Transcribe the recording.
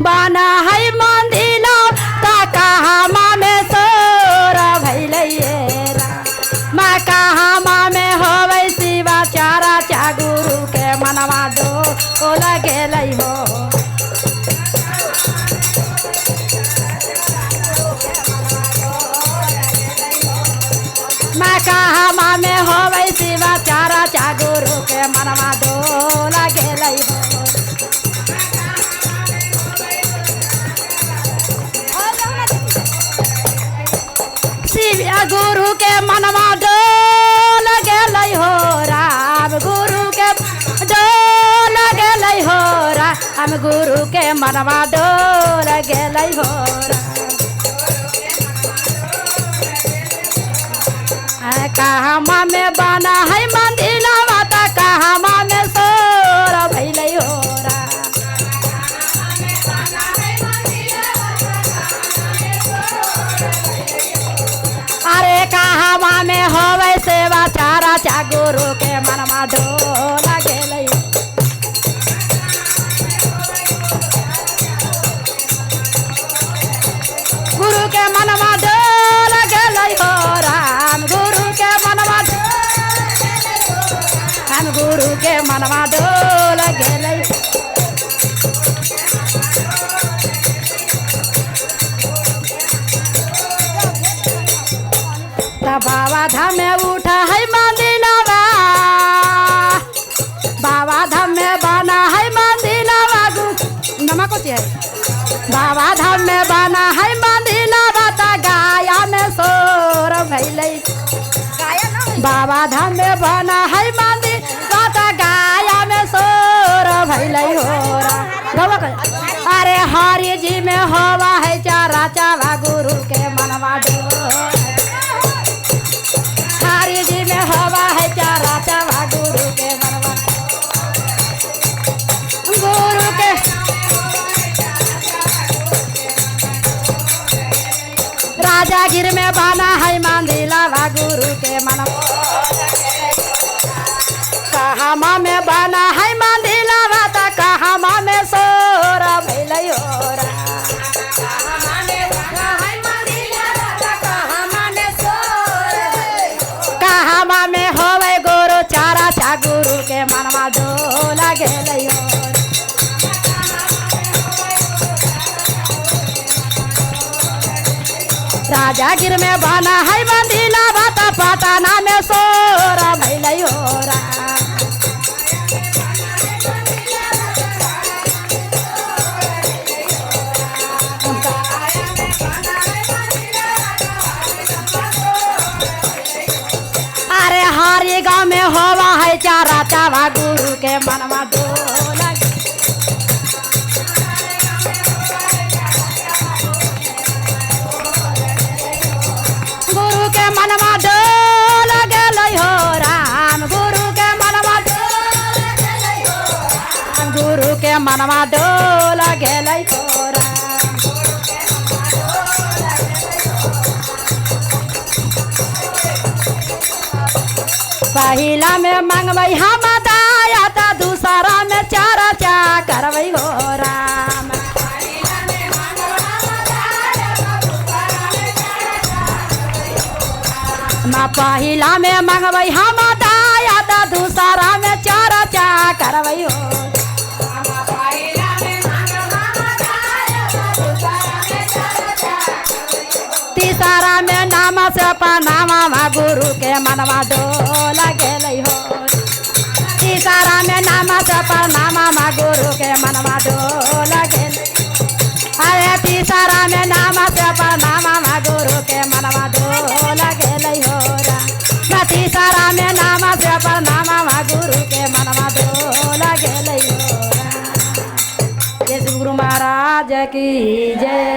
बना है मंदिला ता कहाँ में सोर भैले मैं कहाँ में होवे शिवा चारा चा गुरु के मनवा दो ओ लगे हो मैं कहाँ में होवे शिवा चारा चा गुरु के मनवा दो लगे हो शिवा गुरु के मनवा डोल गेलै हो राम गुरु के डोल गेलै हो राम गुरु के मनवा डोल गेलै हो राम कहाँ में बना है मंदिर माता कहाँ में सोर भैलै हो राम अरे कहाँ में होवे सेवा चारा चा गुरु के मनवा डोल गेलै गुरु के मनवा डोल गेलै हो राम गुरु के मनवा राम गुरु के मनवा डोल गेलै बाबा धाम में उठा है मंदिलवा बाबा धाम में बना है मंदिलवा नमक होती है बाबा धाम में बना है मंदिलवा ता गाया में सोर भैले बाबा धाम में बना है मंदिर ता गाया में सोर भैले हो अरे हरि जी में होवा है चारा चावा गुरु के मनवा दो हरि जी में हवा है चारा चावा गुरु के मनवा गुरु के राजागिर में बना है मंदिलवा गुरु के मनवा कहाँ में बना है मंदिलवा ता कहाँ में सोर भैलै हो कहाँ में होवे गुरु चारा चा गुरु के मनवा डोल गेलै हो राजागिर में बना है मंदिलवा ता पटना में सोर भैलै हो अरे हरि गाँव में होवा है चारा चावा गुरु के मनवा डोल गुरु के मनवा डोल गेलै हो राम गुरु के मनवा गुरु के मनवा डोल गेलै हो राम पहिला में मंगबै हम दाया ता दूसरा में चारा चा करबै हो राम ना पहिला में मंगबै हम दाया ता दूसरा में चारा चा करबै हो तीसरा में नाम से पनामा गुरु के मनवा डोल गेलै हो तीसरा में नाम से पनामा गुरु के मनवा डोल गेलै अरे तीसरा में नाम से पनामा गुरु के मनवा डोल गेलै हो तीसरा में नाम से पनामा गुरु के मनवा डोल गेलै हो। जय श्री गुरु महाराज की जय।